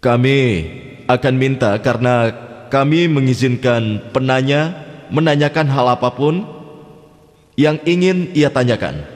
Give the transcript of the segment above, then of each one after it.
Kami akan minta karena kami mengizinkan penanya menanyakan hal apapun yang ingin ia tanyakan.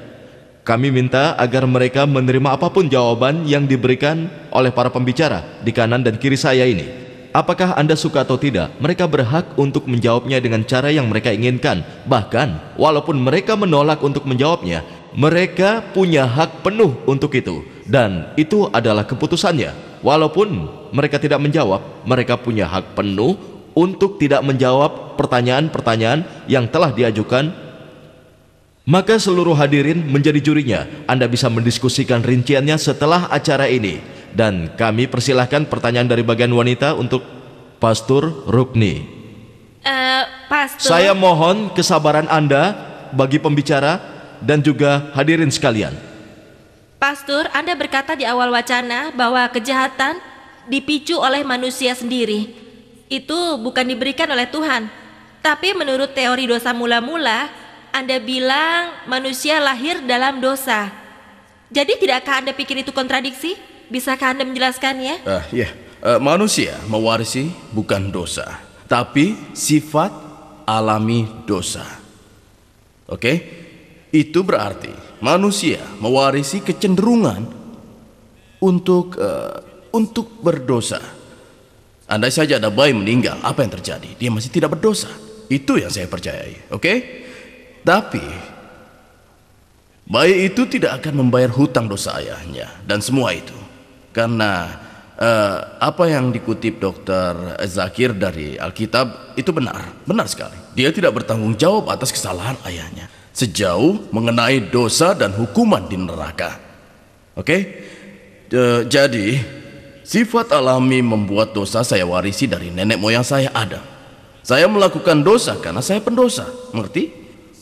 Kami minta agar mereka menerima apapun jawaban yang diberikan oleh para pembicara di kanan dan kiri saya ini. Apakah Anda suka atau tidak, mereka berhak untuk menjawabnya dengan cara yang mereka inginkan. Bahkan, walaupun mereka menolak untuk menjawabnya, mereka punya hak penuh untuk itu. Dan itu adalah keputusannya. Walaupun mereka tidak menjawab, mereka punya hak penuh untuk tidak menjawab pertanyaan-pertanyaan yang telah diajukan. Maka seluruh hadirin menjadi jurinya. Anda bisa mendiskusikan rinciannya setelah acara ini. Dan kami persilahkan pertanyaan dari bagian wanita untuk Pastor Rukni. Pastor, Saya mohon kesabaran Anda bagi pembicara dan juga hadirin sekalian. Pastor, Anda berkata di awal wacana bahwa kejahatan dipicu oleh manusia sendiri. Itu bukan diberikan oleh Tuhan. Tapi menurut teori dosa mula-mula, Anda bilang manusia lahir dalam dosa. Jadi tidakkah Anda pikir itu kontradiksi? Bisakah Anda menjelaskannya? Manusia mewarisi bukan dosa, tapi sifat alami dosa. Oke? Itu berarti manusia mewarisi kecenderungan untuk berdosa. Andai saja ada bayi meninggal, apa yang terjadi? Dia masih tidak berdosa. Itu yang saya percayai. Oke? Tapi bayi itu tidak akan membayar hutang dosa ayahnya dan semua itu karena apa yang dikutip Dr. Zakir dari Alkitab itu benar sekali. Dia tidak bertanggung jawab atas kesalahan ayahnya sejauh mengenai dosa dan hukuman di neraka. Oke? Jadi sifat alami membuat dosa saya warisi dari nenek moyang saya Adam. Saya melakukan dosa karena saya pendosa. Mengerti?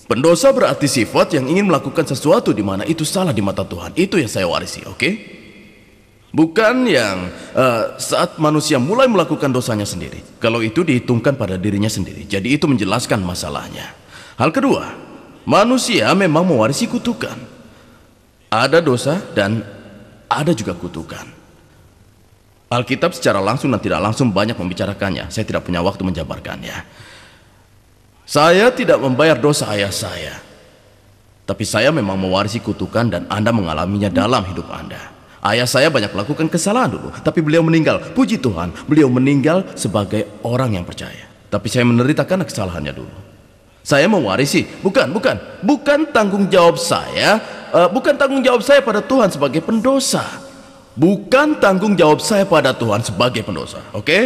Pendosa berarti sifat yang ingin melakukan sesuatu di mana itu salah di mata Tuhan. Itu yang saya warisi, oke? Bukan yang saat manusia mulai melakukan dosanya sendiri. Kalau itu dihitungkan pada dirinya sendiri. Jadi itu menjelaskan masalahnya. Hal kedua, manusia memang mewarisi kutukan. Ada dosa dan ada juga kutukan. Alkitab secara langsung dan tidak langsung banyak membicarakannya. Saya tidak punya waktu menjabarkannya. Saya tidak membayar dosa ayah saya, tapi saya memang mewarisi kutukan dan Anda mengalaminya dalam hidup Anda. Ayah saya banyak melakukan kesalahan dulu, tapi beliau meninggal. Puji Tuhan, beliau meninggal sebagai orang yang percaya. Tapi saya menderita karena kesalahannya dulu. Saya mewarisi, bukan tanggung jawab saya, bukan tanggung jawab saya pada Tuhan sebagai pendosa. Bukan tanggung jawab saya pada Tuhan sebagai pendosa, oke?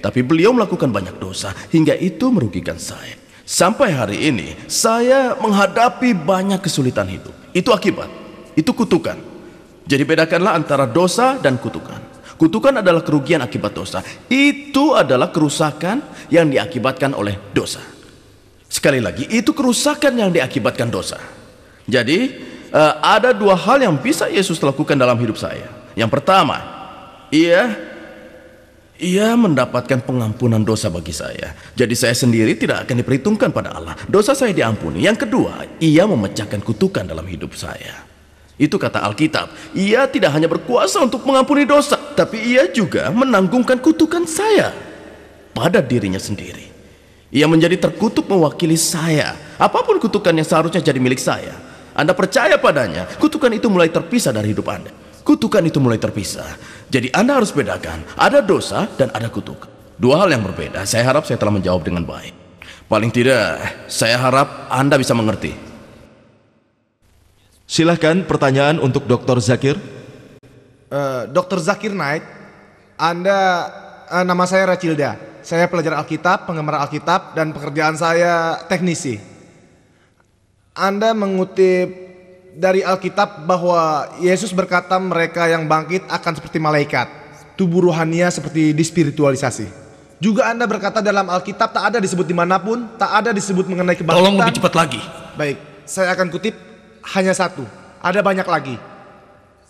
Tapi beliau melakukan banyak dosa hingga itu merugikan saya. Sampai hari ini saya menghadapi banyak kesulitan hidup. Itu akibat, itu kutukan. Jadi bedakanlah antara dosa dan kutukan. Kutukan adalah kerugian akibat dosa. Itu adalah kerusakan yang diakibatkan oleh dosa. Sekali lagi, itu kerusakan yang diakibatkan dosa. Jadi ada dua hal yang bisa Yesus lakukan dalam hidup saya. Yang pertama, Ia mendapatkan pengampunan dosa bagi saya. Jadi saya sendiri tidak akan diperhitungkan pada Allah. Dosa saya diampuni. Yang kedua, Ia memecahkan kutukan dalam hidup saya. Itu kata Alkitab. Ia tidak hanya berkuasa untuk mengampuni dosa, tapi Ia juga menanggungkan kutukan saya pada dirinya sendiri. Ia menjadi terkutuk mewakili saya. Apapun kutukan yang seharusnya jadi milik saya, Anda percaya padanya, kutukan itu mulai terpisah dari hidup Anda. Kutukan itu mulai terpisah. Jadi Anda harus bedakan, ada dosa dan ada kutuk. Dua hal yang berbeda. Saya harap saya telah menjawab dengan baik. Paling tidak, saya harap Anda bisa mengerti. Silahkan pertanyaan untuk Dr. Zakir. Dr. Zakir Knight, nama saya Rachilda. Saya pelajar Alkitab, penggemar Alkitab, dan pekerjaan saya teknisi. Anda mengutip dari Alkitab bahwa Yesus berkata mereka yang bangkit akan seperti malaikat, tubuh rohaninya seperti dispiritualisasi. Juga Anda berkata dalam Alkitab tak ada disebut dimanapun, tak ada disebut mengenai kebangkitan. Tolong lebih cepat lagi. Baik, saya akan kutip hanya satu, ada banyak lagi.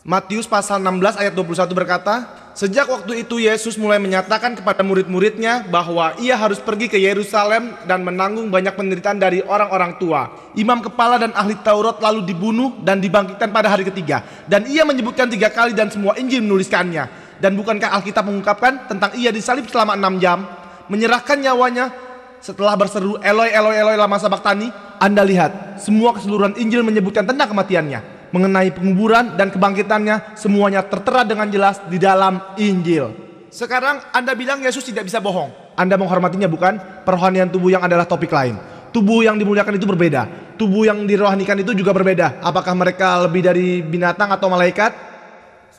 Matius pasal 16 ayat 21 berkata, sejak waktu itu Yesus mulai menyatakan kepada murid-muridnya bahwa ia harus pergi ke Yerusalem dan menanggung banyak penderitaan dari orang-orang tua, imam kepala dan ahli Taurat, lalu dibunuh dan dibangkitkan pada hari ketiga. Dan ia menyebutkan 3 kali dan semua Injil menuliskannya. Dan bukankah Alkitab mengungkapkan tentang ia disalib selama 6 jam, menyerahkan nyawanya setelah berseru Eloi Eloi Eloi lama sabachthani? Anda lihat, semua keseluruhan Injil menyebutkan tentang kematiannya, mengenai penguburan dan kebangkitannya, semuanya tertera dengan jelas di dalam Injil. Sekarang Anda bilang Yesus tidak bisa bohong. Anda menghormatinya bukan? Perohanian tubuh yang adalah topik lain. Tubuh yang dimuliakan itu berbeda. Tubuh yang dirohanikan itu juga berbeda. Apakah mereka lebih dari binatang atau malaikat?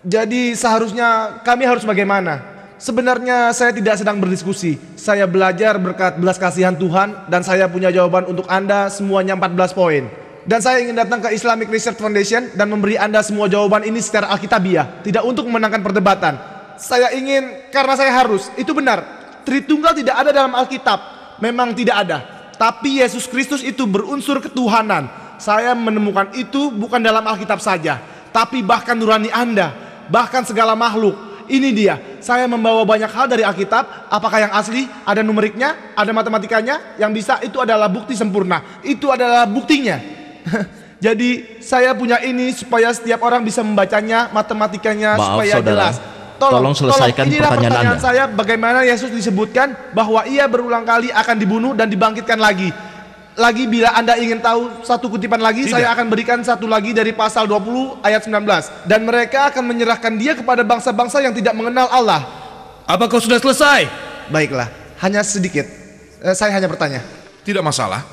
Jadi seharusnya kami harus bagaimana? Sebenarnya saya tidak sedang berdiskusi. Saya belajar berkat belas kasihan Tuhan, dan saya punya jawaban untuk Anda semuanya 14 poin. Dan saya ingin datang ke Islamic Research Foundation dan memberi Anda semua jawaban ini secara alkitabiah, tidak untuk memenangkan perdebatan. Saya ingin karena saya harus. Itu benar. Tritunggal tidak ada dalam Alkitab. Memang tidak ada. Tapi Yesus Kristus itu berunsur ketuhanan. Saya menemukan itu bukan dalam Alkitab saja, tapi bahkan nurani Anda, bahkan segala makhluk. Ini dia, saya membawa banyak hal dari Alkitab. Apakah yang asli? Ada numeriknya, ada matematikanya. Yang bisa itu adalah bukti sempurna. Itu adalah buktinya. Jadi saya punya ini supaya setiap orang bisa membacanya, matematikanya. Maaf, supaya saudara. jelas. Tolong selesaikan inilah pertanyaan Anda. saya, bagaimana Yesus disebutkan bahwa ia berulang kali akan dibunuh dan dibangkitkan lagi. Lagi bila Anda ingin tahu satu kutipan lagi, Tidak. saya akan berikan satu lagi dari pasal 20 ayat 19. Dan mereka akan menyerahkan dia kepada bangsa-bangsa yang tidak mengenal Allah. Apa kau sudah selesai? Baiklah, hanya sedikit. Saya hanya bertanya. Tidak masalah.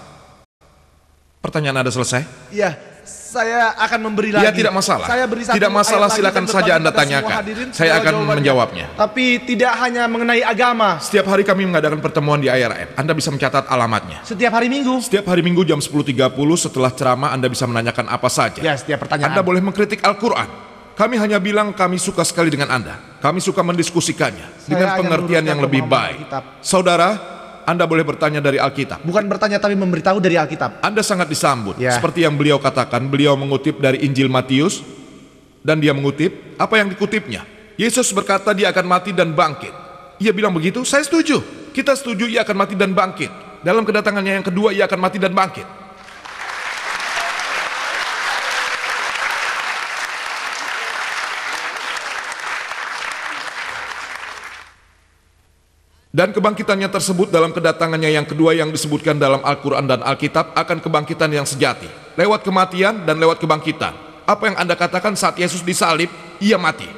Pertanyaan Anda selesai? Iya, saya akan memberi lagi. Ya, tidak masalah. Saya beri satu Tidak masalah, ayat lagi silakan dan saja berbagi Anda kepada semua tanyakan. hadirin Saya segala akan jawabannya. menjawabnya. Tapi tidak hanya mengenai agama. Setiap hari kami mengadakan pertemuan di IRF. Anda bisa mencatat alamatnya. Setiap hari Minggu. Setiap hari Minggu jam 10.30 setelah ceramah Anda bisa menanyakan apa saja. Ya, setiap pertanyaan. Anda boleh mengkritik Al-Quran. Kami hanya bilang kami suka sekali dengan Anda. Kami suka mendiskusikannya dengan hanya pengertian yang meluruskan lebih pemahaman baik. Alkitab. Saudara, Anda boleh bertanya dari Alkitab. Bukan bertanya tapi memberitahu dari Alkitab. Anda sangat disambut. Ya. Seperti yang beliau katakan, beliau mengutip dari Injil Matius, dan dia mengutip apa yang dikutipnya. Yesus berkata dia akan mati dan bangkit. Ia bilang begitu, saya setuju. Kita setuju ia akan mati dan bangkit. Dalam kedatangannya yang kedua ia akan mati dan bangkit. Dan kebangkitannya tersebut dalam kedatangannya yang kedua yang disebutkan dalam Al-Quran dan Alkitab akan kebangkitan yang sejati. Lewat kematian dan lewat kebangkitan. Apa yang Anda katakan saat Yesus disalib, ia mati.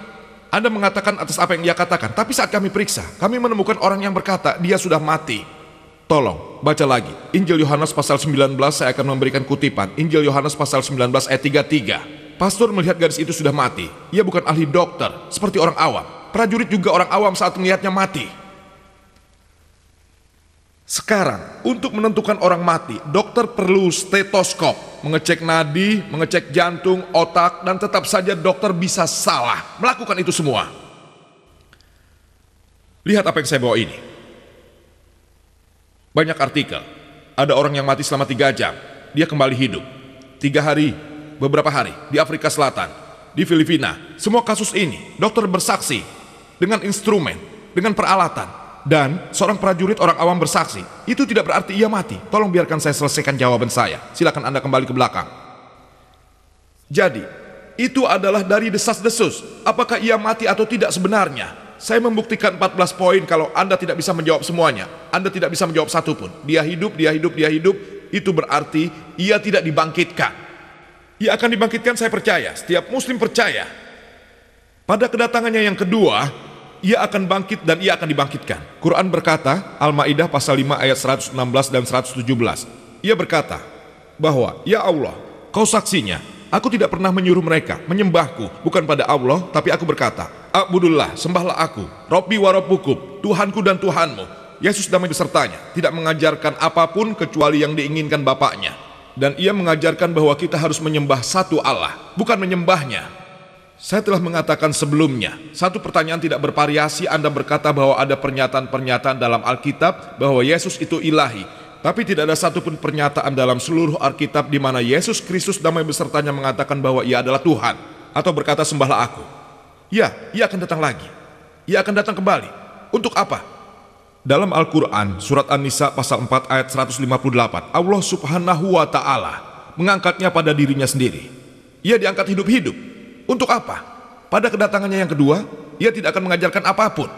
Anda mengatakan atas apa yang dia katakan. Tapi saat kami periksa, kami menemukan orang yang berkata dia sudah mati. Tolong, baca lagi. Injil Yohanes pasal 19, saya akan memberikan kutipan. Injil Yohanes pasal 19 ayat 33. Pastor melihat gadis itu sudah mati. Ia bukan ahli dokter, seperti orang awam. Prajurit juga orang awam saat melihatnya mati. Sekarang, untuk menentukan orang mati, dokter perlu stetoskop, mengecek nadi, mengecek jantung, otak, dan tetap saja dokter bisa salah melakukan itu semua. Lihat apa yang saya bawa ini. Banyak artikel. Ada orang yang mati selama 3 jam, dia kembali hidup. 3 hari, beberapa hari, di Afrika Selatan, di Filipina. Semua kasus ini, dokter bersaksi dengan instrumen, dengan peralatan. Dan seorang prajurit orang awam bersaksi. Itu tidak berarti ia mati. Tolong biarkan saya selesaikan jawaban saya. Silakan Anda kembali ke belakang. Jadi, itu adalah dari desas-desus. Apakah ia mati atau tidak sebenarnya? Saya membuktikan 14 poin. Kalau Anda tidak bisa menjawab semuanya, Anda tidak bisa menjawab satu pun. Dia hidup, dia hidup, dia hidup. Itu berarti ia tidak dibangkitkan. Ia akan dibangkitkan, saya percaya. Setiap muslim percaya. Pada kedatangannya yang kedua, ia akan bangkit dan ia akan dibangkitkan. Quran berkata, Al-Maidah pasal 5 ayat 116 dan 117. Ia berkata bahwa, ya Allah, kau saksinya, aku tidak pernah menyuruh mereka menyembahku bukan pada Allah, tapi aku berkata, A'budullah, sembahlah aku, Rabbi wa Rabbukum, Tuhanku dan Tuhanmu. Yesus damai besertanya, tidak mengajarkan apapun kecuali yang diinginkan Bapaknya. Dan ia mengajarkan bahwa kita harus menyembah satu Allah, bukan menyembahnya. Saya telah mengatakan sebelumnya, satu pertanyaan tidak bervariasi. Anda berkata bahwa ada pernyataan-pernyataan dalam Alkitab bahwa Yesus itu ilahi. Tapi tidak ada satupun pernyataan dalam seluruh Alkitab di mana Yesus Kristus damai besertanya mengatakan bahwa ia adalah Tuhan. Atau berkata sembahlah aku. Ya, ia akan datang lagi. Ia akan datang kembali. Untuk apa? Dalam Al-Quran, surat An-Nisa pasal 4 ayat 158, Allah subhanahu wa ta'ala mengangkatnya pada dirinya sendiri. Ia diangkat hidup-hidup. Untuk apa? Pada kedatangannya yang kedua, ia tidak akan mengajarkan apapun.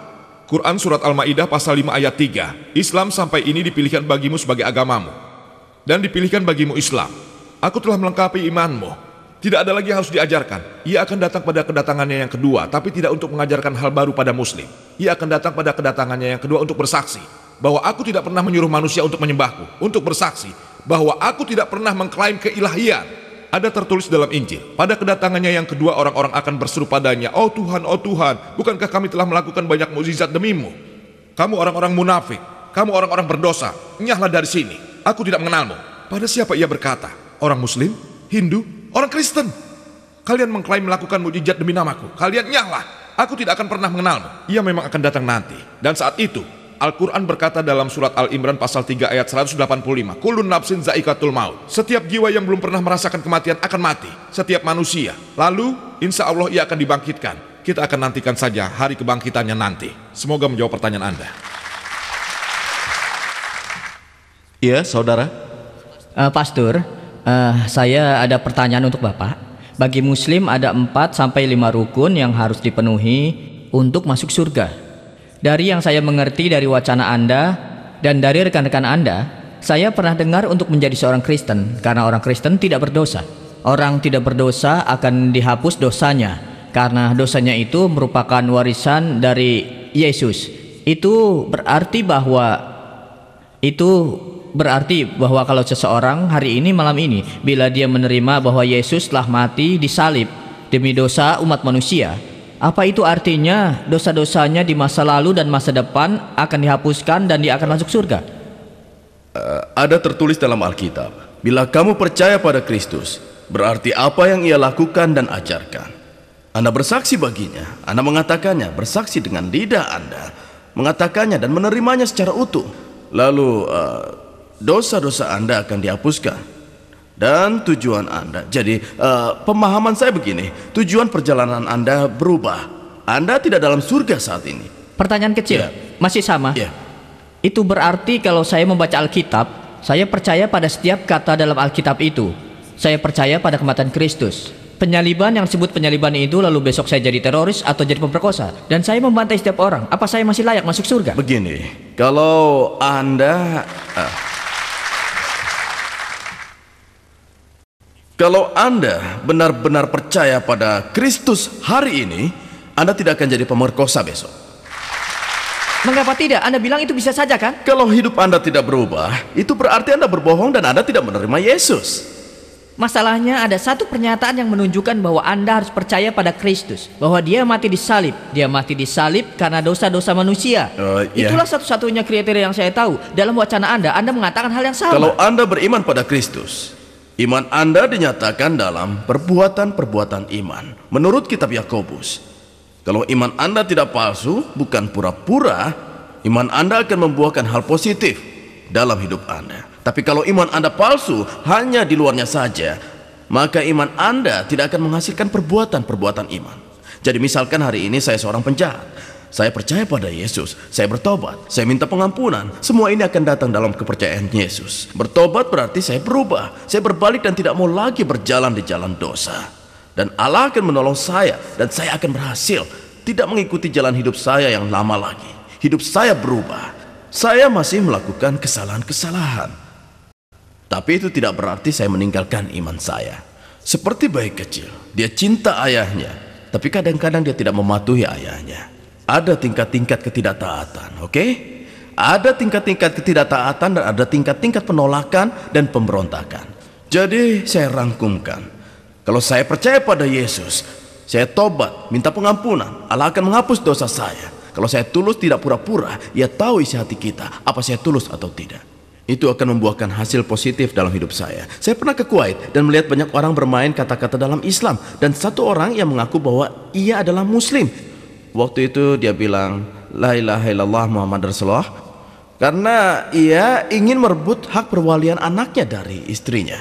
Quran Surat Al-Ma'idah pasal 5 ayat 3, Islam sampai ini dipilihkan bagimu sebagai agamamu, dan dipilihkan bagimu Islam. Aku telah melengkapi imanmu. Tidak ada lagi yang harus diajarkan. Ia akan datang pada kedatangannya yang kedua, tapi tidak untuk mengajarkan hal baru pada muslim. Ia akan datang pada kedatangannya yang kedua untuk bersaksi bahwa aku tidak pernah menyuruh manusia untuk menyembahku, untuk bersaksi bahwa aku tidak pernah mengklaim keilahian. Ada tertulis dalam Injil, pada kedatangannya yang kedua orang-orang akan berseru padanya, oh Tuhan, bukankah kami telah melakukan banyak mukjizat demimu? Kamu orang-orang munafik, kamu orang-orang berdosa, enyahlah dari sini, aku tidak mengenalmu. Pada siapa ia berkata? Orang muslim? Hindu? Orang Kristen? Kalian mengklaim melakukan mukjizat demi namaku, kalian nyahlah, aku tidak akan pernah mengenalmu. Ia memang akan datang nanti, dan saat itu Al-Quran berkata dalam surat Al-Imran pasal 3 ayat 185, Kullun nafsin zaikatul maut. Setiap jiwa yang belum pernah merasakan kematian akan mati, setiap manusia. Lalu insya Allah ia akan dibangkitkan. Kita akan nantikan saja hari kebangkitannya nanti. Semoga menjawab pertanyaan Anda. Iya, saudara. Pastor, saya ada pertanyaan untuk Bapak. Bagi muslim ada 4-5 rukun yang harus dipenuhi untuk masuk surga. Dari yang saya mengerti dari wacana Anda dan dari rekan-rekan Anda, saya pernah dengar untuk menjadi seorang Kristen, karena orang Kristen tidak berdosa. Orang tidak berdosa akan dihapus dosanya, karena dosanya itu merupakan warisan dari Yesus. Itu berarti bahwa kalau seseorang hari ini malam ini, bila dia menerima bahwa Yesus telah mati disalib demi dosa umat manusia, apa itu artinya dosa-dosanya di masa lalu dan masa depan akan dihapuskan dan dia akan masuk surga? Ada tertulis dalam Alkitab, bila kamu percaya pada Kristus, berarti apa yang ia lakukan dan ajarkan. Anda bersaksi baginya, Anda mengatakannya, bersaksi dengan lidah Anda, mengatakannya dan menerimanya secara utuh. Lalu dosa-dosa Anda akan dihapuskan. Dan tujuan Anda, jadi pemahaman saya begini, tujuan perjalanan Anda berubah. Anda tidak dalam surga saat ini. Pertanyaan kecil, masih sama? Itu berarti kalau saya membaca Alkitab, saya percaya pada setiap kata dalam Alkitab itu. Saya percaya pada kematian Kristus, penyaliban yang disebut penyaliban itu, lalu besok saya jadi teroris atau jadi pemerkosa, dan saya membantai setiap orang. Apa saya masih layak masuk surga? Begini, kalau Anda benar-benar percaya pada Kristus hari ini, Anda tidak akan jadi pemerkosa besok. Mengapa tidak? Anda bilang itu bisa saja kan? Kalau hidup Anda tidak berubah, itu berarti Anda berbohong dan Anda tidak menerima Yesus. Masalahnya ada satu pernyataan yang menunjukkan bahwa Anda harus percaya pada Kristus, bahwa dia mati disalib. Dia mati disalib karena dosa-dosa manusia. Itulah satu-satunya kriteria yang saya tahu. Dalam wacana Anda mengatakan hal yang sama. Kalau Anda beriman pada Kristus, iman Anda dinyatakan dalam perbuatan-perbuatan iman menurut kitab Yakobus. Kalau iman Anda tidak palsu, bukan pura-pura, iman Anda akan membuahkan hal positif dalam hidup Anda. Tapi kalau iman Anda palsu, hanya di luarnya saja, maka iman Anda tidak akan menghasilkan perbuatan-perbuatan iman. Jadi misalkan hari ini saya seorang penjahat, saya percaya pada Yesus, saya bertobat, saya minta pengampunan. Semua ini akan datang dalam kepercayaan Yesus. Bertobat berarti saya berubah, saya berbalik dan tidak mau lagi berjalan di jalan dosa. Dan Allah akan menolong saya, dan saya akan berhasil tidak mengikuti jalan hidup saya yang lama lagi. Hidup saya berubah. Saya masih melakukan kesalahan-kesalahan, tapi itu tidak berarti saya meninggalkan iman saya. Seperti bayi kecil, dia cinta ayahnya, tapi kadang-kadang dia tidak mematuhi ayahnya. Ada tingkat-tingkat ketidaktaatan, oke? Ada tingkat-tingkat ketidaktaatan dan ada tingkat-tingkat penolakan dan pemberontakan. Jadi saya rangkumkan, kalau saya percaya pada Yesus, saya tobat, minta pengampunan, Allah akan menghapus dosa saya. Kalau saya tulus, tidak pura-pura, Ia tahu isi hati kita, apa saya tulus atau tidak. Itu akan membuahkan hasil positif dalam hidup saya. Saya pernah ke Kuwait dan melihat banyak orang bermain kata-kata dalam Islam, dan satu orang yang mengaku bahwa ia adalah Muslim. Waktu itu dia bilang, La ilaha illallah Muhammad Rasulullah, karena ia ingin merebut hak perwalian anaknya dari istrinya.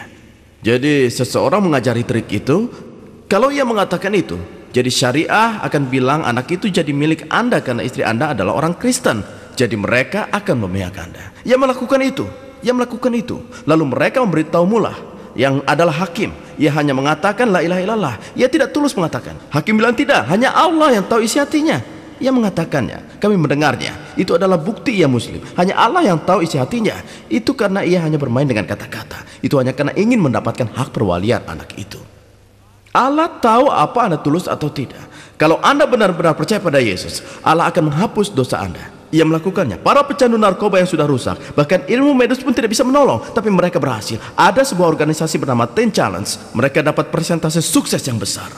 Jadi seseorang mengajari trik itu, kalau ia mengatakan itu, jadi syariah akan bilang anak itu jadi milik Anda karena istri Anda adalah orang Kristen. Jadi mereka akan memihak Anda. Ia melakukan itu, lalu mereka memberitahu mula, yang adalah hakim. Ia hanya mengatakan la ilaha illallah. Ia tidak tulus mengatakan. Hakim bilang tidak, hanya Allah yang tahu isi hatinya. Ia mengatakannya, kami mendengarnya. Itu adalah bukti ia muslim. Hanya Allah yang tahu isi hatinya. Itu karena ia hanya bermain dengan kata-kata. Itu hanya karena ingin mendapatkan hak perwalian anak itu. Allah tahu apa Anda tulus atau tidak. Kalau Anda benar-benar percaya pada Yesus, Allah akan menghapus dosa Anda. Ia melakukannya. Para pecandu narkoba yang sudah rusak, bahkan ilmu medis pun tidak bisa menolong, tapi mereka berhasil. Ada sebuah organisasi bernama Teen Challenge. Mereka dapat persentase sukses yang besar.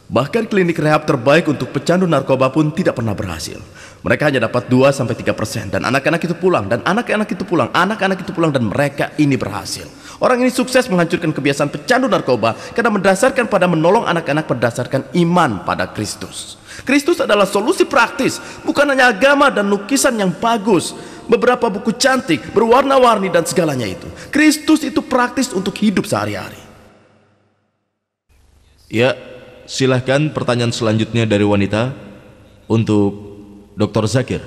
Bahkan klinik rehab terbaik untuk pecandu narkoba pun tidak pernah berhasil. Mereka hanya dapat 2-3%. Dan anak-anak itu pulang, dan anak-anak itu pulang, anak-anak itu pulang, dan mereka ini berhasil. Orang ini sukses menghancurkan kebiasaan pecandu narkoba karena mendasarkan pada menolong anak-anak berdasarkan iman pada Kristus. Kristus adalah solusi praktis, bukan hanya agama dan lukisan yang bagus, beberapa buku cantik, berwarna-warni dan segalanya itu. Kristus itu praktis untuk hidup sehari-hari. Ya, silahkan pertanyaan selanjutnya dari wanita untuk Dr. Zakir.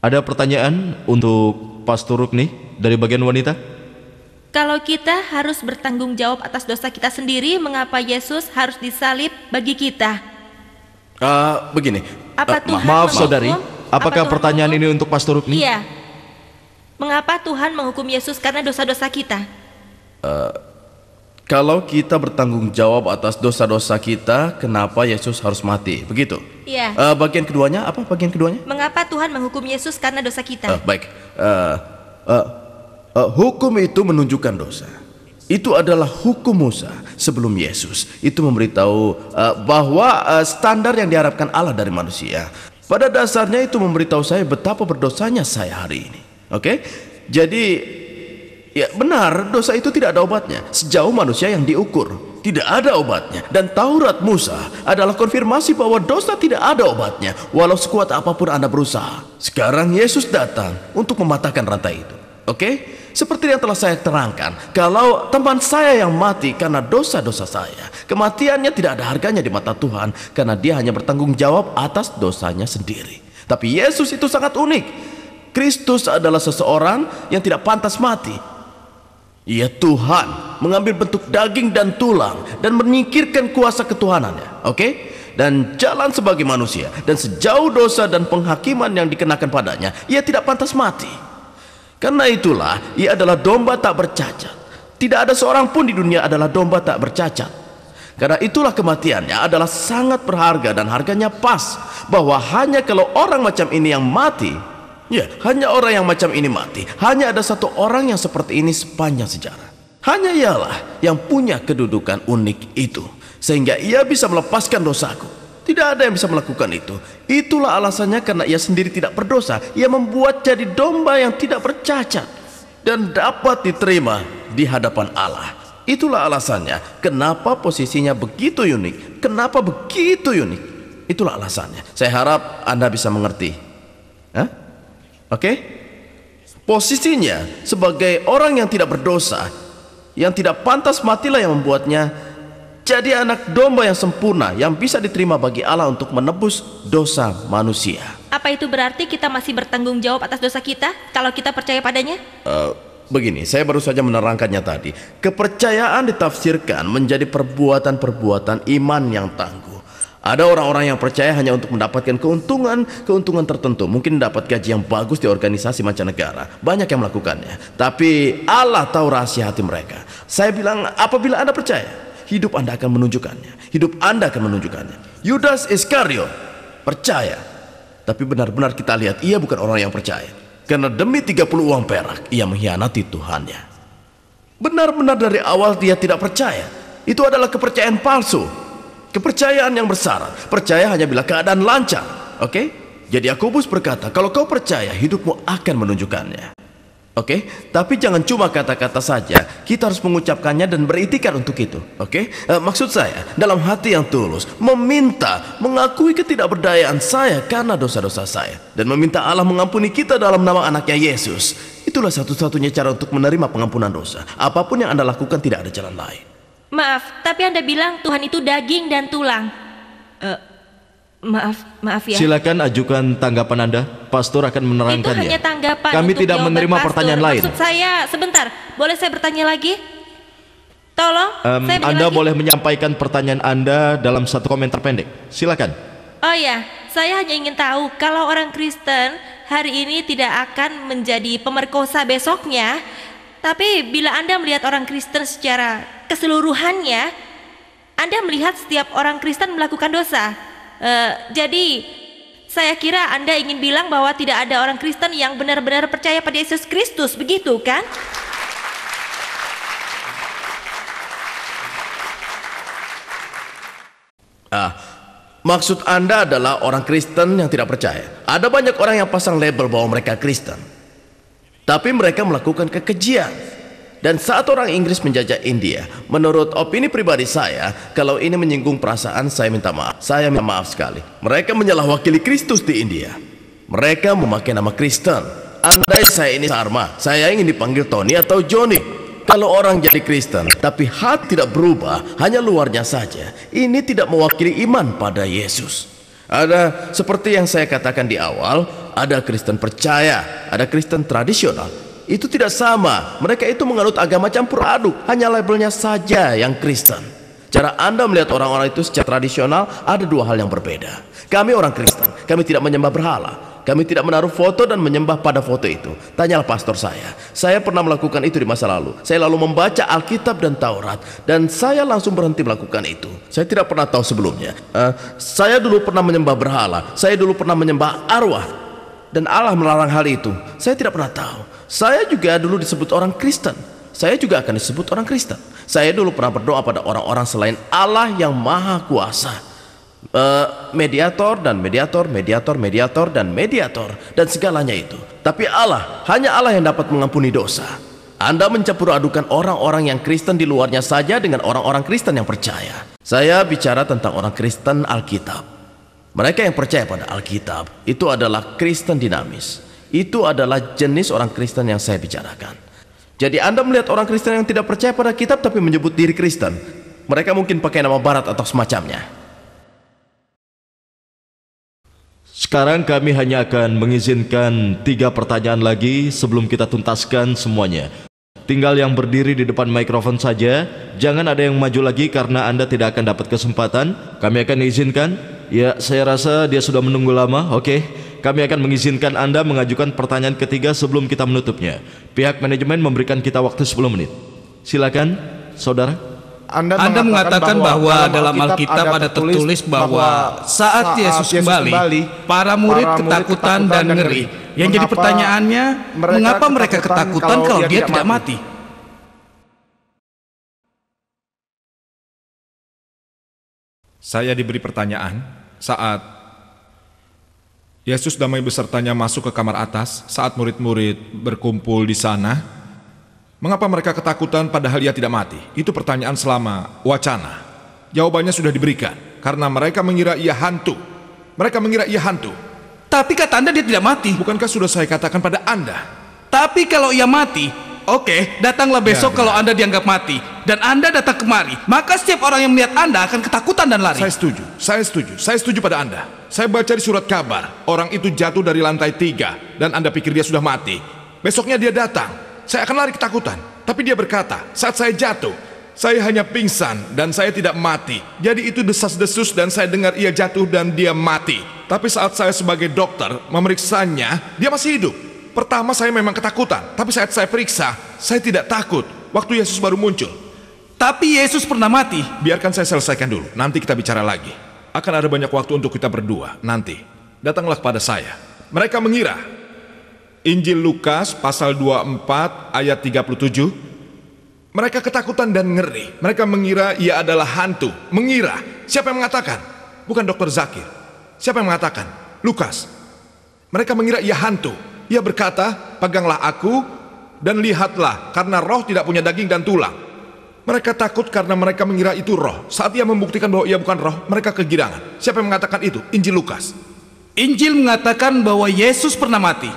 Ada pertanyaan untuk Pastor Rukni dari bagian wanita? Kalau kita harus bertanggung jawab atas dosa kita sendiri, mengapa Yesus harus disalib bagi kita? Begini. Apa Tuhan Maaf menghukum? saudari, apakah Tuhan pertanyaan menghukum? ini untuk Pastor Rukni? Iya. Mengapa Tuhan menghukum Yesus karena dosa-dosa kita? Kalau kita bertanggung jawab atas dosa-dosa kita, kenapa Yesus harus mati? Begitu? Iya. Bagian keduanya, apa bagian keduanya? Mengapa Tuhan menghukum Yesus karena dosa kita? Baik. Hukum itu menunjukkan dosa. Itu adalah hukum Musa sebelum Yesus. Itu memberitahu bahwa standar yang diharapkan Allah dari manusia. Pada dasarnya itu memberitahu saya betapa berdosanya saya hari ini. Oke? Jadi ya benar, dosa itu tidak ada obatnya sejauh manusia yang diukur. Tidak ada obatnya. Dan Taurat Musa adalah konfirmasi bahwa dosa tidak ada obatnya, walau sekuat apapun Anda berusaha. Sekarang Yesus datang untuk mematahkan rantai itu. Oke? Seperti yang telah saya terangkan, kalau teman saya yang mati karena dosa-dosa saya, kematiannya tidak ada harganya di mata Tuhan, karena dia hanya bertanggung jawab atas dosanya sendiri. Tapi Yesus itu sangat unik. Kristus adalah seseorang yang tidak pantas mati. Ia Tuhan, mengambil bentuk daging dan tulang dan menyingkirkan kuasa ketuhanannya. Oke? Dan jalan sebagai manusia, dan sejauh dosa dan penghakiman yang dikenakan padanya, ia tidak pantas mati. Karena itulah ia adalah domba tak bercacat. Tidak ada seorang pun di dunia adalah domba tak bercacat. Karena itulah kematiannya adalah sangat berharga dan harganya pas. Bahwa hanya kalau orang macam ini yang mati, ya hanya orang yang macam ini mati. Hanya ada satu orang yang seperti ini sepanjang sejarah. Hanya ialah yang punya kedudukan unik itu, sehingga ia bisa melepaskan dosaku. Tidak ada yang bisa melakukan itu. Itulah alasannya, karena ia sendiri tidak berdosa. Ia membuat jadi domba yang tidak bercacat dan dapat diterima di hadapan Allah. Itulah alasannya kenapa posisinya begitu unik. Kenapa begitu unik? Itulah alasannya. Saya harap Anda bisa mengerti. Oke? Posisinya sebagai orang yang tidak berdosa, yang tidak pantas matilah yang membuatnya jadi anak domba yang sempurna, yang bisa diterima bagi Allah untuk menebus dosa manusia. Apa itu berarti kita masih bertanggung jawab atas dosa kita kalau kita percaya padanya? Begini, saya baru saja menerangkannya tadi. Kepercayaan ditafsirkan menjadi perbuatan-perbuatan iman yang tangguh. Ada orang-orang yang percaya hanya untuk mendapatkan keuntungan tertentu. Mungkin dapat gaji yang bagus di organisasi mancanegara. Banyak yang melakukannya. Tapi Allah tahu rahasia hati mereka. Saya bilang, apabila Anda percaya, hidup Anda akan menunjukkannya. Hidup Anda akan menunjukkannya. Yudas Iskariot percaya, tapi benar-benar kita lihat ia bukan orang yang percaya. Karena demi 30 uang perak ia mengkhianati Tuhannya. Benar-benar dari awal dia tidak percaya. Itu adalah kepercayaan palsu, kepercayaan yang bersyarat. Percaya hanya bila keadaan lancar. Oke? Jadi Yakobus berkata, kalau kau percaya, hidupmu akan menunjukkannya. Oke, tapi jangan cuma kata-kata saja. Kita harus mengucapkannya dan beritikad untuk itu. Oke, maksud saya dalam hati yang tulus, meminta, mengakui ketidakberdayaan saya karena dosa-dosa saya, dan meminta Allah mengampuni kita dalam nama anaknya Yesus. Itulah satu-satunya cara untuk menerima pengampunan dosa. Apapun yang Anda lakukan, tidak ada jalan lain. Maaf, tapi Anda bilang Tuhan itu daging dan tulang. Maaf ya. Silakan ajukan tanggapan Anda. Pastor akan Itu menerangkannya. hanya tanggapan. Kami untuk tidak jawaban menerima pastor. pertanyaan lain. Maksud saya, sebentar, boleh saya bertanya lagi? Tolong, saya Anda lagi. boleh menyampaikan pertanyaan Anda dalam satu komentar pendek. Silakan. Oh ya, saya hanya ingin tahu kalau orang Kristen hari ini tidak akan menjadi pemerkosa besoknya, tapi bila Anda melihat orang Kristen secara keseluruhannya, Anda melihat setiap orang Kristen melakukan dosa. Jadi saya kira Anda ingin bilang bahwa tidak ada orang Kristen yang benar-benar percaya pada Yesus Kristus, begitu kan? Maksud Anda adalah orang Kristen yang tidak percaya. Ada banyak orang yang pasang label bahwa mereka Kristen, tapi mereka melakukan kekejian. Dan saat orang Inggris menjajah India, menurut opini pribadi saya, kalau ini menyinggung perasaan, saya minta maaf. Saya minta maaf sekali. Mereka menyalahwakili Kristus di India. Mereka memakai nama Kristen. Andai saya ini Sarma, saya ingin dipanggil Tony atau Johnny. Kalau orang jadi Kristen, tapi hati tidak berubah, hanya luarnya saja, ini tidak mewakili iman pada Yesus. Ada seperti yang saya katakan di awal, ada Kristen percaya, ada Kristen tradisional. Itu tidak sama. Mereka itu menganut agama campur aduk, hanya labelnya saja yang Kristen. Cara Anda melihat orang-orang itu secara tradisional ada dua hal yang berbeda. Kami orang Kristen, kami tidak menyembah berhala. Kami tidak menaruh foto dan menyembah pada foto itu. Tanyalah pastor saya. Saya pernah melakukan itu di masa lalu. Saya lalu membaca Alkitab dan Taurat, dan saya langsung berhenti melakukan itu. Saya tidak pernah tahu sebelumnya. Saya dulu pernah menyembah berhala. Saya dulu pernah menyembah arwah, dan Allah melarang hal itu. Saya tidak pernah tahu. Saya juga dulu disebut orang Kristen. Saya juga akan disebut orang Kristen. Saya dulu pernah berdoa pada orang-orang selain Allah yang Maha Kuasa. Mediator dan mediator dan segalanya itu. Tapi Allah, hanya Allah yang dapat mengampuni dosa. Anda mencampur adukan orang-orang yang Kristen di luarnya saja dengan orang-orang Kristen yang percaya. Saya bicara tentang orang Kristen Alkitab. Mereka yang percaya pada Alkitab itu adalah Kristen dinamis. Itu adalah jenis orang Kristen yang saya bicarakan. Jadi Anda melihat orang Kristen yang tidak percaya pada kitab tapi menyebut diri Kristen. Mereka mungkin pakai nama barat atau semacamnya. Sekarang kami hanya akan mengizinkan 3 pertanyaan lagi sebelum kita tuntaskan semuanya. Tinggal yang berdiri di depan mikrofon saja. Jangan ada yang maju lagi karena Anda tidak akan dapat kesempatan. Kami akan izinkan. Ya, saya rasa dia sudah menunggu lama. Oke, kami akan mengizinkan Anda mengajukan pertanyaan ketiga sebelum kita menutupnya. Pihak manajemen memberikan kita waktu 10 menit. Silakan, saudara. Anda mengatakan bahwa dalam Alkitab ada tertulis bahwa saat Yesus kembali, para murid ketakutan dan ngeri. Yang jadi pertanyaannya, mengapa mereka ketakutan kalau dia tidak mati? Saya diberi pertanyaan saat Yesus damai besertanya masuk ke kamar atas saat murid-murid berkumpul di sana. Mengapa mereka ketakutan padahal ia tidak mati? Itu pertanyaan selama wacana. Jawabannya sudah diberikan. Karena mereka mengira ia hantu. Mereka mengira ia hantu. Tapi kata Anda dia tidak mati. Bukankah sudah saya katakan pada Anda? Tapi kalau ia mati, oke, datanglah besok kalau Anda dianggap mati. Dan Anda datang kemari. Maka setiap orang yang melihat Anda akan ketakutan dan lari. Saya setuju pada Anda. Saya baca di surat kabar. Orang itu jatuh dari lantai 3. Dan Anda pikir dia sudah mati. Besoknya dia datang. Saya akan lari ketakutan. Tapi dia berkata, saat saya jatuh, saya hanya pingsan dan saya tidak mati. Jadi itu desas-desus dan saya dengar ia jatuh dan dia mati. Tapi saat saya sebagai dokter memeriksanya, dia masih hidup. Pertama saya memang ketakutan. Tapi saat saya periksa, saya tidak takut. Waktu Yesus baru muncul. Tapi Yesus pernah mati. Biarkan saya selesaikan dulu. Nanti kita bicara lagi. Akan ada banyak waktu untuk kita berdua. Nanti. Datanglah kepada saya. Mereka mengira. Injil Lukas pasal 24 ayat 37. Mereka ketakutan dan ngeri. Mereka mengira ia adalah hantu. Mengira. Siapa yang mengatakan? Bukan Dr. Zakir. Siapa yang mengatakan? Lukas. Mereka mengira ia hantu. Ia berkata, peganglah aku dan lihatlah, karena roh tidak punya daging dan tulang. Mereka takut karena mereka mengira itu roh. Saat ia membuktikan bahwa ia bukan roh, mereka kegirangan. Siapa yang mengatakan itu? Injil Lukas. Injil mengatakan bahwa Yesus pernah mati.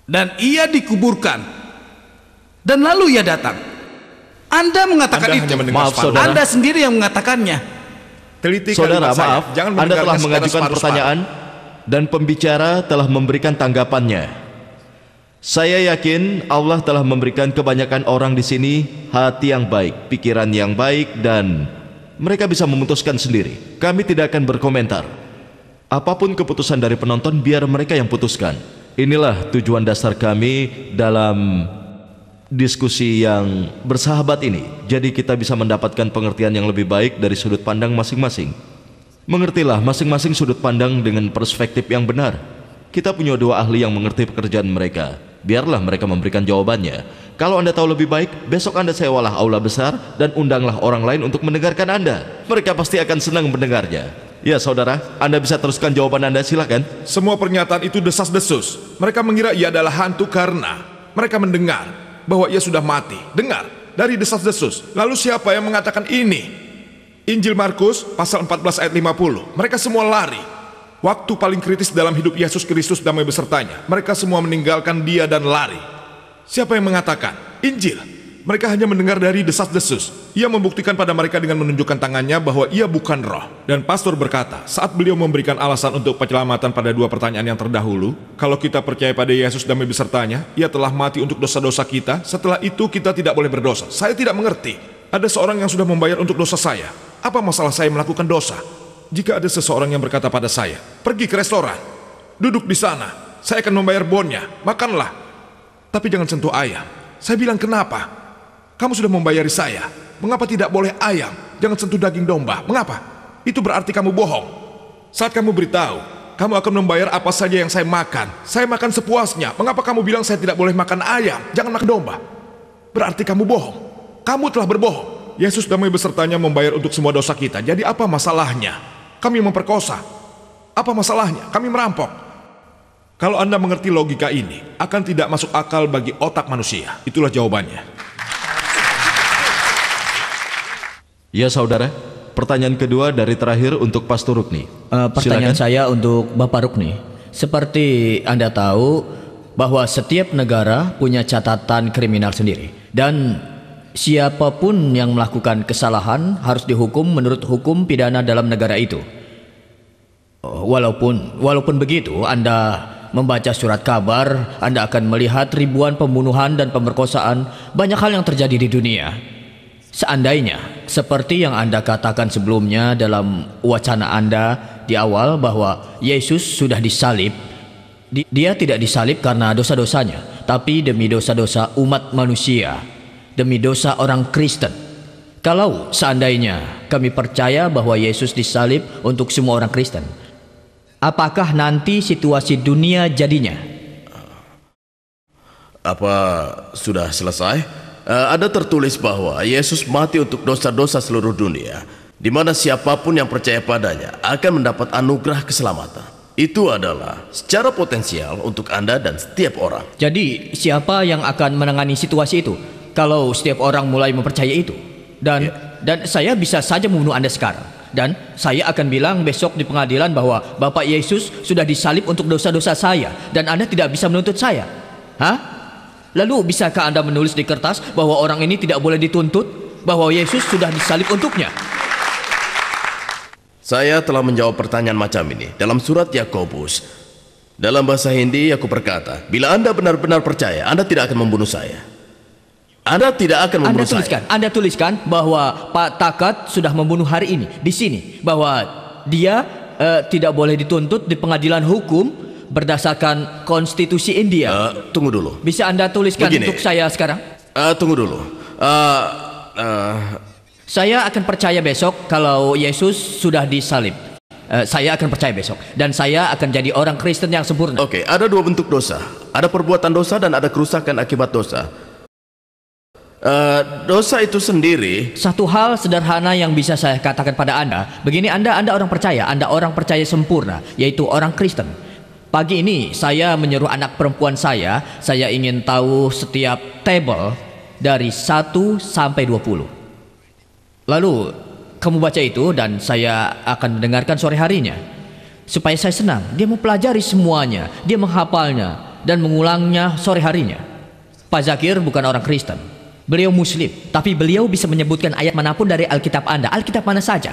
Dan ia dikuburkan. Dan lalu ia datang. Anda mengatakan Anda itu. hanya mendengar Maaf, saudara. Anda sendiri yang mengatakannya. Teliti Saudara, kalimat saya. maaf, Jangan Anda mendengarkan telah secara mengajukan separuh-separuh. pertanyaan dan pembicara telah memberikan tanggapannya. Saya yakin Allah telah memberikan kebanyakan orang di sini hati yang baik, pikiran yang baik, dan mereka bisa memutuskan sendiri. Kami tidak akan berkomentar. Apapun keputusan dari penonton, biar mereka yang putuskan. Inilah tujuan dasar kami dalam diskusi yang bersahabat ini. Jadi kita bisa mendapatkan pengertian yang lebih baik dari sudut pandang masing-masing. Mengertilah masing-masing sudut pandang dengan perspektif yang benar. Kita punya dua ahli yang mengerti pekerjaan mereka. Biarlah mereka memberikan jawabannya. Kalau Anda tahu lebih baik, besok Anda sewalah aula besar dan undanglah orang lain untuk mendengarkan Anda. Mereka pasti akan senang mendengarnya. Ya saudara, Anda bisa teruskan jawaban Anda, silakan. Semua pernyataan itu desas-desus. Mereka mengira ia adalah hantu karena mereka mendengar bahwa ia sudah mati. Dengar dari desas-desus. Lalu siapa yang mengatakan ini? Injil Markus pasal 14 ayat 50. Mereka semua lari. Waktu paling kritis dalam hidup Yesus Kristus damai besertanya. Mereka semua meninggalkan dia dan lari. Siapa yang mengatakan? Injil. Mereka hanya mendengar dari desas-desus. Ia membuktikan pada mereka dengan menunjukkan tangannya bahwa ia bukan roh. Dan pastor berkata, saat beliau memberikan alasan untuk penyelamatan pada dua pertanyaan yang terdahulu, kalau kita percaya pada Yesus damai besertanya, ia telah mati untuk dosa-dosa kita, setelah itu kita tidak boleh berdosa. Saya tidak mengerti. Ada seorang yang sudah membayar untuk dosa saya. Apa masalah saya melakukan dosa? Jika ada seseorang yang berkata pada saya, pergi ke restoran, duduk di sana, saya akan membayar bonnya, makanlah, tapi jangan sentuh ayam. Saya bilang, kenapa? Kamu sudah membayari saya. Mengapa tidak boleh ayam? Jangan sentuh daging domba. Mengapa? Itu berarti kamu bohong. Saat kamu beritahu, kamu akan membayar apa saja yang saya makan. Saya makan sepuasnya. Mengapa kamu bilang saya tidak boleh makan ayam? Jangan makan domba. Berarti kamu bohong. Kamu telah berbohong. Yesus damai besertanya membayar untuk semua dosa kita. Jadi apa masalahnya? Kami memperkosa. Apa masalahnya? Kami merampok. Kalau Anda mengerti logika ini, akan tidak masuk akal bagi otak manusia. Itulah jawabannya. Ya saudara, pertanyaan kedua dari terakhir untuk Pastor Rukni. Pertanyaan saya untuk Bapak Rukni. Seperti Anda tahu bahwa setiap negara punya catatan kriminal sendiri. Dan siapapun yang melakukan kesalahan harus dihukum menurut hukum pidana dalam negara itu. Walaupun begitu, Anda membaca surat kabar, Anda akan melihat ribuan pembunuhan dan pemerkosaan. Banyak hal yang terjadi di dunia. Seandainya, seperti yang Anda katakan sebelumnya dalam wacana Anda di awal bahwa Yesus sudah disalib, dia tidak disalib karena dosa-dosanya, tapi demi dosa-dosa umat manusia, demi dosa orang Kristen. Kalau seandainya kami percaya bahwa Yesus disalib untuk semua orang Kristen, apakah nanti situasi dunia jadinya? Apa sudah selesai? Ada tertulis bahwa Yesus mati untuk dosa-dosa seluruh dunia, di mana siapapun yang percaya padanya akan mendapat anugerah keselamatan. Itu adalah secara potensial untuk Anda dan setiap orang. Jadi siapa yang akan menangani situasi itu kalau setiap orang mulai mempercaya itu? Dan saya bisa saja membunuh Anda sekarang. Dan saya akan bilang besok di pengadilan bahwa Bapak Yesus sudah disalib untuk dosa-dosa saya, dan Anda tidak bisa menuntut saya. Hah? Lalu bisakah Anda menulis di kertas bahwa orang ini tidak boleh dituntut, bahwa Yesus sudah disalib untuknya? Saya telah menjawab pertanyaan macam ini dalam surat Yakobus. Dalam bahasa Hindi aku berkata, bila Anda benar-benar percaya, Anda tidak akan membunuh saya. Anda tidak akan membunuh saya. Anda tuliskan bahwa Pak Takat sudah membunuh hari ini di sini, bahwa dia tidak boleh dituntut di pengadilan hukum berdasarkan konstitusi India. Tunggu dulu. Bisa Anda tuliskan begini, untuk saya sekarang? Tunggu dulu. Saya akan percaya besok kalau Yesus sudah disalib. Saya akan percaya besok, dan saya akan jadi orang Kristen yang sempurna. Oke, ada dua bentuk dosa. Ada perbuatan dosa dan ada kerusakan akibat dosa. Dosa itu sendiri. Satu hal sederhana yang bisa saya katakan pada Anda. Begini, Anda orang percaya, Anda orang percaya sempurna, yaitu orang Kristen. Pagi ini saya menyuruh anak perempuan saya ingin tahu setiap table dari 1 sampai 20. Lalu kamu baca itu dan saya akan mendengarkan sore harinya. Supaya saya senang, dia mempelajari semuanya, dia menghafalnya dan mengulangnya sore harinya. Pak Zakir bukan orang Kristen, beliau Muslim, tapi beliau bisa menyebutkan ayat manapun dari Alkitab Anda, Alkitab mana saja.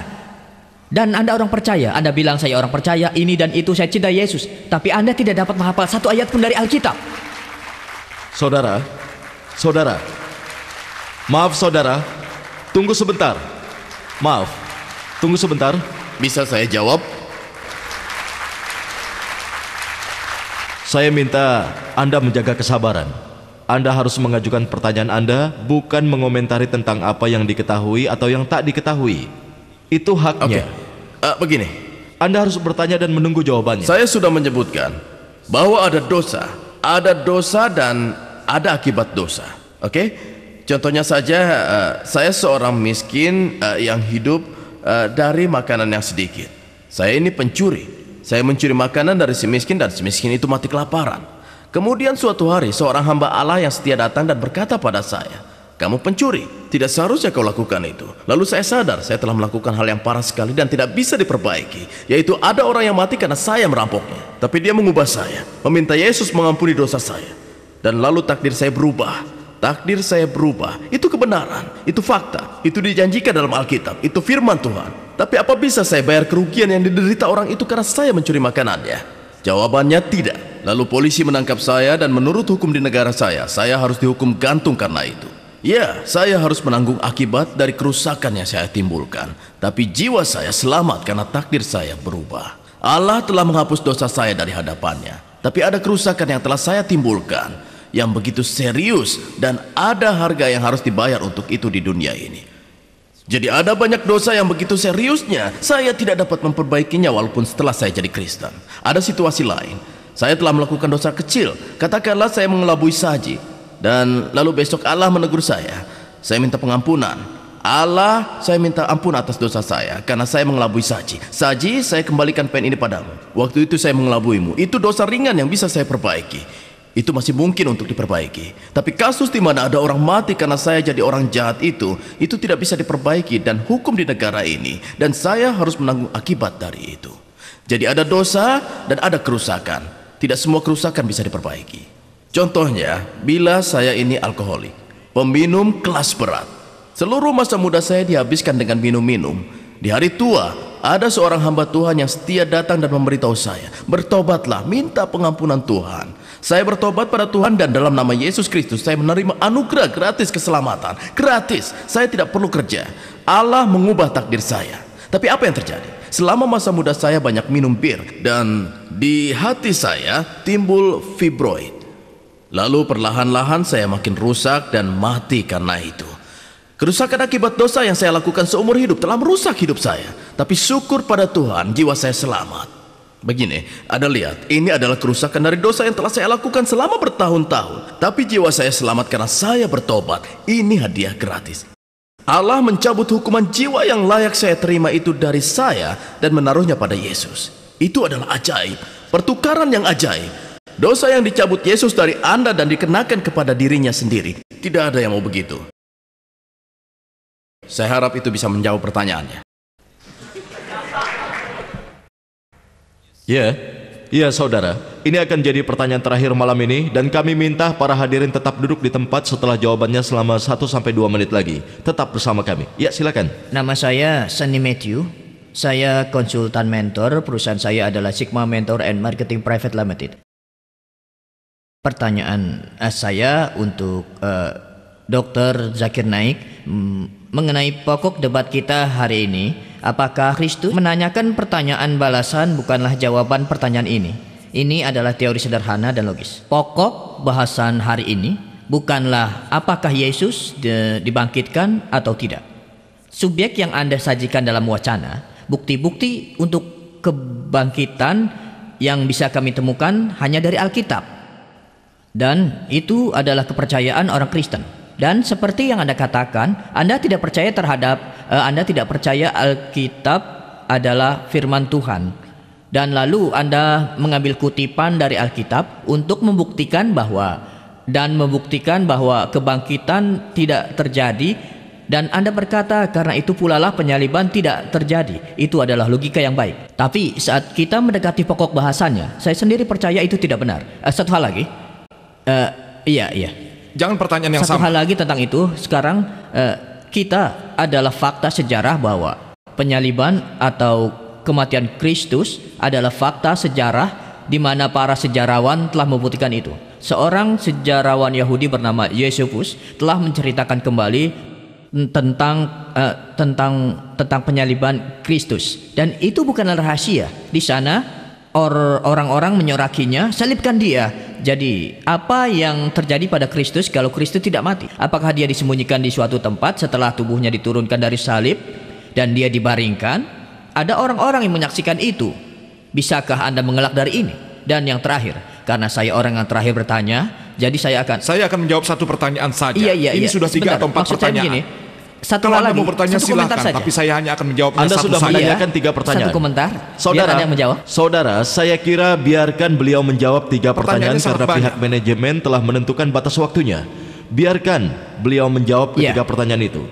Dan Anda orang percaya, Anda bilang saya orang percaya, ini dan itu, saya cinta Yesus. Tapi Anda tidak dapat menghafal satu ayat pun dari Alkitab. Saudara, maaf saudara, tunggu sebentar. Maaf, tunggu sebentar. Bisa saya jawab? Saya minta Anda menjaga kesabaran. Anda harus mengajukan pertanyaan Anda, bukan mengomentari tentang apa yang diketahui atau yang tak diketahui. Itu haknya. Begini, Anda harus bertanya dan menunggu jawabannya. saya sudah menyebutkan bahwa ada dosa dan ada akibat dosa. Oke? Contohnya saja, saya seorang miskin yang hidup dari makanan yang sedikit. Saya ini pencuri. Saya mencuri makanan dari si miskin dan si miskin itu mati kelaparan. Kemudian suatu hari seorang hamba Allah yang setia datang dan berkata pada saya, "Kamu pencuri, tidak seharusnya kau lakukan itu." Lalu saya sadar saya telah melakukan hal yang parah sekali dan tidak bisa diperbaiki, yaitu ada orang yang mati karena saya merampoknya. Tapi dia mengubah saya, meminta Yesus mengampuni dosa saya. Dan lalu takdir saya berubah. Takdir saya berubah. Itu kebenaran, itu fakta, itu dijanjikan dalam Alkitab, itu firman Tuhan. Tapi apa bisa saya bayar kerugian yang diderita orang itu karena saya mencuri makanannya? Jawabannya tidak. Lalu polisi menangkap saya dan menurut hukum di negara saya harus dihukum gantung karena itu. Ya, saya harus menanggung akibat dari kerusakan yang saya timbulkan. Tapi jiwa saya selamat karena takdir saya berubah. Allah telah menghapus dosa saya dari hadapannya. Tapi ada kerusakan yang telah saya timbulkan yang begitu serius dan ada harga yang harus dibayar untuk itu di dunia ini. Jadi ada banyak dosa yang begitu seriusnya saya tidak dapat memperbaikinya walaupun setelah saya jadi Kristen. Ada situasi lain. Saya telah melakukan dosa kecil. Katakanlah saya mengelabui saji. Dan lalu besok Allah menegur saya. Saya minta pengampunan. Allah, saya minta ampun atas dosa saya karena saya mengelabui saji. Saji, saya kembalikan pen ini padamu. Waktu itu saya mengelabuimu. Itu dosa ringan yang bisa saya perbaiki. Itu masih mungkin untuk diperbaiki. Tapi kasus di mana ada orang mati karena saya jadi orang jahat itu tidak bisa diperbaiki dan hukum di negara ini. Dan saya harus menanggung akibat dari itu. Jadi ada dosa dan ada kerusakan. Tidak semua kerusakan bisa diperbaiki. Contohnya, bila saya ini alkoholik, peminum kelas berat. Seluruh masa muda saya dihabiskan dengan minum-minum. Di hari tua, ada seorang hamba Tuhan yang setia datang dan memberitahu saya, "Bertobatlah, minta pengampunan Tuhan." Saya bertobat pada Tuhan dan dalam nama Yesus Kristus saya menerima anugerah gratis keselamatan. Gratis, saya tidak perlu kerja. Allah mengubah takdir saya. Tapi apa yang terjadi? Selama masa muda saya banyak minum bir dan di hati saya timbul fibroid. Lalu perlahan-lahan saya makin rusak dan mati karena itu. Kerusakan akibat dosa yang saya lakukan seumur hidup telah merusak hidup saya. Tapi syukur pada Tuhan, jiwa saya selamat. Begini, Anda lihat, ini adalah kerusakan dari dosa yang telah saya lakukan selama bertahun-tahun. Tapi jiwa saya selamat karena saya bertobat. Ini hadiah gratis. Allah mencabut hukuman jiwa yang layak saya terima itu dari saya dan menaruhnya pada Yesus. Itu adalah ajaib, pertukaran yang ajaib. Dosa yang dicabut Yesus dari Anda dan dikenakan kepada dirinya sendiri. Tidak ada yang mau begitu. Saya harap itu bisa menjawab pertanyaannya. Ya saudara, ini akan jadi pertanyaan terakhir malam ini dan kami minta para hadirin tetap duduk di tempat setelah jawabannya selama 1-2 menit lagi. Tetap bersama kami. Ya, silakan. Nama saya Sunny Matthew. Saya konsultan mentor. Perusahaan saya adalah Sigma Mentor and Marketing Private Limited. Pertanyaan saya untuk Dr. Zakir Naik mengenai pokok debat kita hari ini. Apakah Kristus menanyakan pertanyaan balasan bukanlah jawaban pertanyaan ini? Ini adalah teori sederhana dan logis. Pokok bahasan hari ini bukanlah apakah Yesus dibangkitkan atau tidak. Subjek yang Anda sajikan dalam wacana, bukti-bukti untuk kebangkitan yang bisa kami temukan hanya dari Alkitab. Dan itu adalah kepercayaan orang Kristen. Dan seperti yang Anda katakan, Anda tidak percaya Alkitab adalah firman Tuhan. Dan lalu Anda mengambil kutipan dari Alkitab untuk membuktikan bahwa kebangkitan tidak terjadi. Dan Anda berkata karena itu pula lah penyaliban tidak terjadi. Itu adalah logika yang baik. Tapi saat kita mendekati pokok bahasannya, saya sendiri percaya itu tidak benar. Satu hal lagi. Iya. Jangan pertanyaan yang Satu sama. hal lagi tentang itu. Sekarang kita adalah fakta sejarah bahwa Penyaliban atau kematian Kristus adalah fakta sejarah di mana para sejarawan telah membuktikan itu. Seorang sejarawan Yahudi bernama Yesus telah menceritakan kembali tentang penyaliban Kristus, dan itu bukanlah rahasia. Di sana orang-orang menyorakinya, salibkan dia. Jadi apa yang terjadi pada Kristus kalau Kristus tidak mati? Apakah dia disembunyikan di suatu tempat setelah tubuhnya diturunkan dari salib dan dia dibaringkan? Ada orang-orang yang menyaksikan itu. Bisakah Anda mengelak dari ini? Dan yang terakhir, karena saya orang yang terakhir bertanya, jadi saya akan menjawab satu pertanyaan saja. Iya. Ini sudah 3 atau 4 Maksud saya pertanyaan. begini, satu Kalau hal Anda lagi, mau bertanya satu komentar silakan, saja. tapi saya hanya akan menjawabnya Anda satu sudah saja. menanyakan 3 pertanyaan. Satu komentar. Saudara, biar Anda yang menjawab. Saudara, saya kira biarkan beliau menjawab 3 pertanyaan Pertanyaannya sangat karena pihak banyak. manajemen telah menentukan batas waktunya. Biarkan beliau menjawab Iya. ketiga pertanyaan itu.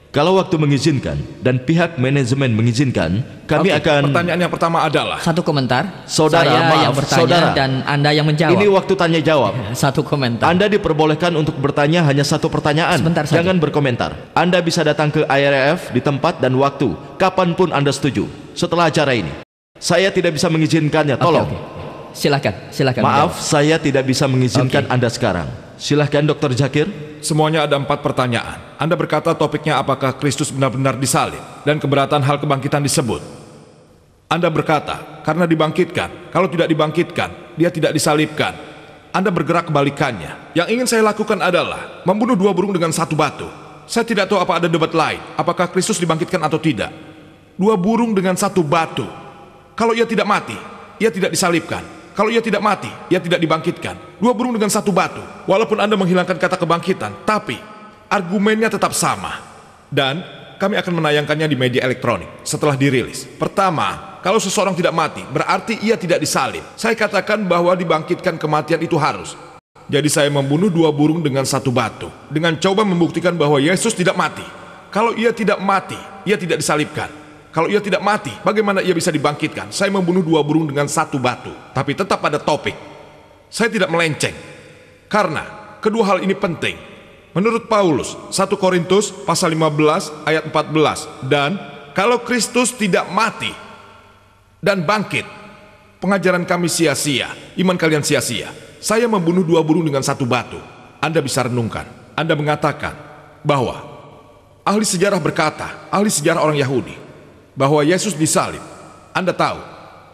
Kalau waktu mengizinkan dan pihak manajemen mengizinkan, kami Oke, akan... Pertanyaan yang pertama adalah, Satu komentar. Saudara, saya maaf, yang bertanya saudara. dan Anda yang menjawab. Ini waktu tanya jawab. Satu komentar. Anda diperbolehkan untuk bertanya hanya 1 pertanyaan. Sebentar saja. Jangan berkomentar. Anda bisa datang ke IRF di tempat dan waktu kapanpun Anda setuju setelah acara ini. Saya tidak bisa mengizinkannya, tolong. Oke. Silakan Maaf, menjawab. saya tidak bisa mengizinkan Oke. Anda sekarang. Silahkan Dr. Zakir. semuanya ada 4 pertanyaan. Anda berkata topiknya apakah Kristus benar-benar disalib dan keberatan hal kebangkitan disebut. Anda berkata, karena dibangkitkan, kalau tidak dibangkitkan, dia tidak disalibkan. Anda bergerak kebalikannya. Yang ingin saya lakukan adalah membunuh 2 burung dengan 1 batu. Saya tidak tahu apa ada debat lain, apakah Kristus dibangkitkan atau tidak. 2 burung dengan 1 batu. Kalau ia tidak mati, ia tidak disalibkan. Kalau ia tidak mati, ia tidak dibangkitkan. 2 burung dengan 1 batu. Walaupun Anda menghilangkan kata kebangkitan, tapi argumennya tetap sama. Dan kami akan menayangkannya di media elektronik setelah dirilis. Pertama, kalau seseorang tidak mati, berarti ia tidak disalib. Saya katakan bahwa dibangkitkan kematian itu harus. Jadi saya membunuh 2 burung dengan 1 batu, dengan coba membuktikan bahwa Yesus tidak mati. Kalau ia tidak mati, ia tidak disalibkan. Kalau ia tidak mati, bagaimana ia bisa dibangkitkan? Saya membunuh 2 burung dengan 1 batu. Tapi tetap pada topik. Saya tidak melenceng. Karena kedua hal ini penting. Menurut Paulus, 1 Korintus pasal 15 ayat 14. Dan kalau Kristus tidak mati dan bangkit, pengajaran kami sia-sia, iman kalian sia-sia. Saya membunuh 2 burung dengan 1 batu. Anda bisa renungkan. Anda mengatakan bahwa ahli sejarah berkata, ahli sejarah orang Yahudi, bahwa Yesus disalib. Anda tahu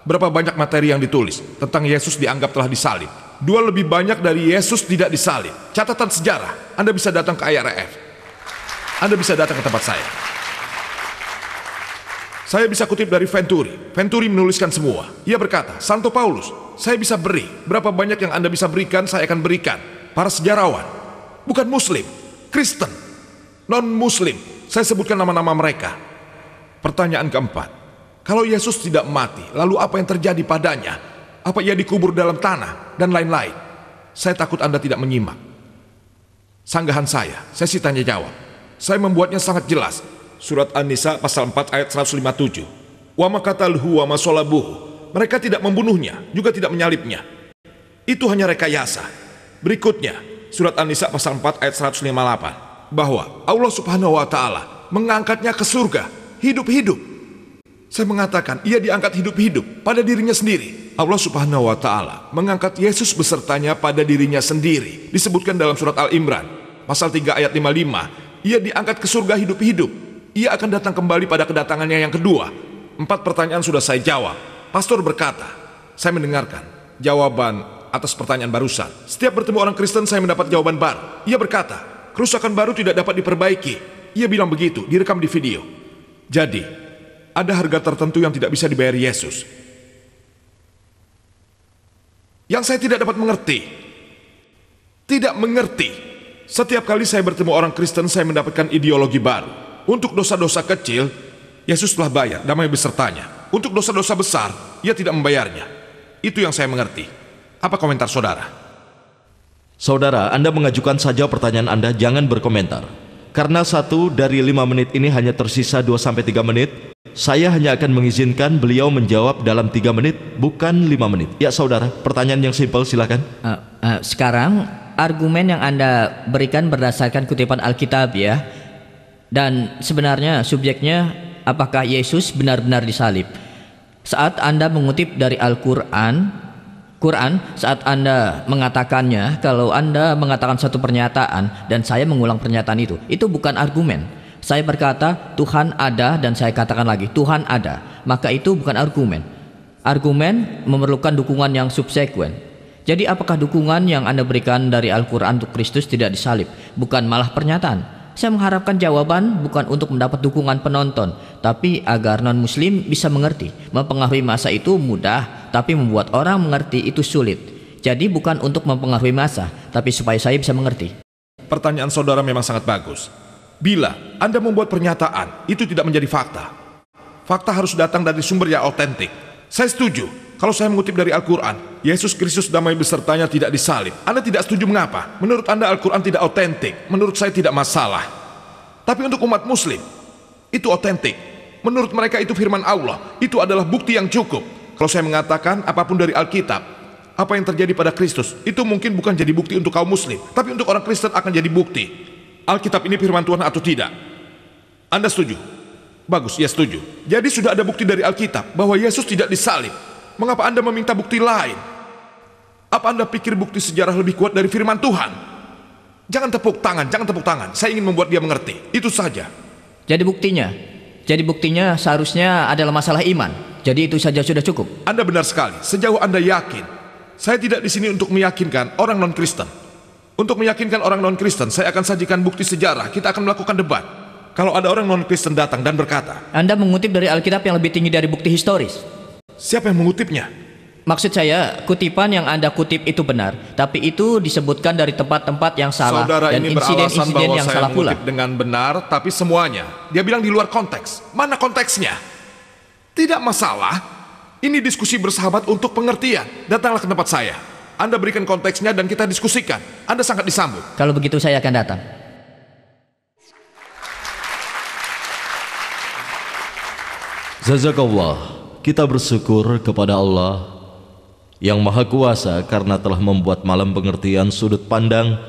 berapa banyak materi yang ditulis tentang Yesus dianggap telah disalib. 2 lebih banyak dari Yesus tidak disalib. Catatan sejarah. Anda bisa datang ke IRF. Anda bisa datang ke tempat saya. Saya bisa kutip dari Venturi. Venturi menuliskan semua. Ia berkata, Santo Paulus, saya bisa beri. Berapa banyak yang Anda bisa berikan, saya akan berikan. Para sejarawan, bukan Muslim, Kristen, non-Muslim. Saya sebutkan nama-nama mereka. Pertanyaan keempat, kalau Yesus tidak mati, lalu apa yang terjadi padanya? Apa ia dikubur dalam tanah dan lain-lain? Saya takut Anda tidak menyimak. Sanggahan saya sesi tanya jawab. Saya membuatnya sangat jelas. Surat An-Nisa pasal 4 ayat 157. Wa ma qataluhu wa ma shalabuhu. Mereka tidak membunuhnya, juga tidak menyalibnya. Itu hanya rekayasa. Berikutnya, surat An-Nisa pasal 4 ayat 158. Bahwa Allah Subhanahu wa taala mengangkatnya ke surga hidup-hidup. Saya mengatakan ia diangkat hidup-hidup pada dirinya sendiri. Allah Subhanahu wa taala mengangkat Yesus besertanya pada dirinya sendiri. Disebutkan dalam surat Al-Imran pasal 3 ayat 55. Ia diangkat ke surga hidup-hidup. Ia akan datang kembali pada kedatangannya yang kedua. 4 pertanyaan sudah saya jawab. Pastor berkata, saya mendengarkan jawaban atas pertanyaan barusan. Setiap bertemu orang Kristen saya mendapat jawaban baru. Ia berkata, kerusakan baru tidak dapat diperbaiki. Ia bilang begitu, direkam di video. Jadi, ada harga tertentu yang tidak bisa dibayar Yesus. Yang saya tidak dapat mengerti. Tidak mengerti. Setiap kali saya bertemu orang Kristen, saya mendapatkan ideologi baru. Untuk dosa-dosa kecil, Yesus telah bayar, damai besertanya. Untuk dosa-dosa besar, ia tidak membayarnya. Itu yang saya mengerti. Apa komentar saudara? Saudara, Anda mengajukan saja pertanyaan Anda, jangan berkomentar. Karena 1 dari 5 menit ini hanya tersisa 2-3 menit, saya hanya akan mengizinkan beliau menjawab dalam 3 menit, bukan 5 menit. Ya saudara, pertanyaan yang simpel silakan. Sekarang, argumen yang Anda berikan berdasarkan kutipan Alkitab ya. Dan sebenarnya subjeknya apakah Yesus benar-benar disalib? Saat Anda mengutip dari Al-Quran, saat Anda mengatakannya, kalau Anda mengatakan satu pernyataan dan saya mengulang pernyataan itu bukan argumen. Saya berkata Tuhan ada dan saya katakan lagi Tuhan ada, maka itu bukan argumen. Argumen memerlukan dukungan yang subsekuen. Jadi apakah dukungan yang Anda berikan dari Al-Quran untuk Kristus tidak disalib? Bukan malah pernyataan. Saya mengharapkan jawaban bukan untuk mendapat dukungan penonton, tapi agar non-muslim bisa mengerti. Mempengaruhi massa itu mudah, tapi membuat orang mengerti itu sulit. Jadi bukan untuk mempengaruhi massa, tapi supaya saya bisa mengerti. Pertanyaan saudara memang sangat bagus. Bila Anda membuat pernyataan, itu tidak menjadi fakta. Fakta harus datang dari sumber yang otentik. Saya setuju. Kalau saya mengutip dari Al-Quran, Yesus Kristus damai besertanya tidak disalib. Anda tidak setuju mengapa? Menurut Anda Al-Quran tidak otentik. Menurut saya tidak masalah. Tapi untuk umat muslim, itu otentik. Menurut mereka itu firman Allah. Itu adalah bukti yang cukup. Kalau saya mengatakan apapun dari Alkitab, apa yang terjadi pada Kristus, itu mungkin bukan jadi bukti untuk kaum muslim, tapi untuk orang Kristen akan jadi bukti. Alkitab ini firman Tuhan atau tidak? Anda setuju? Bagus, ya setuju. Jadi sudah ada bukti dari Alkitab bahwa Yesus tidak disalib. Mengapa Anda meminta bukti lain? Apa Anda pikir bukti sejarah lebih kuat dari firman Tuhan? Jangan tepuk tangan. Saya ingin membuat dia mengerti. Itu saja. Jadi buktinya seharusnya adalah masalah iman. Jadi itu saja sudah cukup. Anda benar sekali. Sejauh Anda yakin. Saya tidak di sini untuk meyakinkan orang non-Kristen. Untuk meyakinkan orang non-Kristen, saya akan sajikan bukti sejarah. Kita akan melakukan debat. Kalau ada orang non-Kristen datang dan berkata, Anda mengutip dari Alkitab yang lebih tinggi dari bukti historis. Siapa yang mengutipnya? Maksud saya, kutipan yang Anda kutip itu benar, tapi itu disebutkan dari tempat-tempat yang salah. Saudara dan ini beralasan insiden-insiden bahwa yang saya salah pula. mengutip dengan benar, tapi semuanya. Dia bilang di luar konteks. Mana konteksnya? Tidak masalah. Ini diskusi bersahabat untuk pengertian. Datanglah ke tempat saya. Anda berikan konteksnya dan kita diskusikan. Anda sangat disambut. Kalau begitu saya akan datang. Jazakallah. Kita bersyukur kepada Allah yang Maha Kuasa karena telah membuat malam pengertian sudut pandang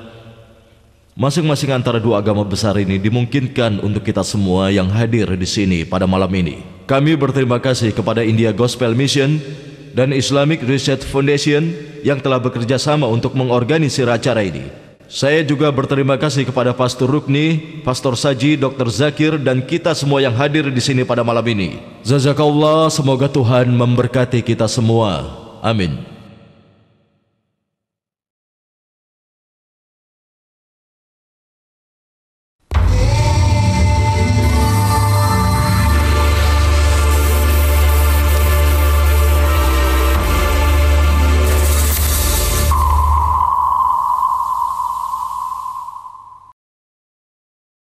masing-masing antara dua agama besar ini dimungkinkan untuk kita semua yang hadir di sini pada malam ini. Kami berterima kasih kepada India Gospel Mission dan Islamic Research Foundation yang telah bekerja sama untuk mengorganisir acara ini. Saya juga berterima kasih kepada Pastor Rukni, Pastor Saji, Dr. Zakir, dan kita semua yang hadir di sini pada malam ini. Jazakallah, semoga Tuhan memberkati kita semua. Amin.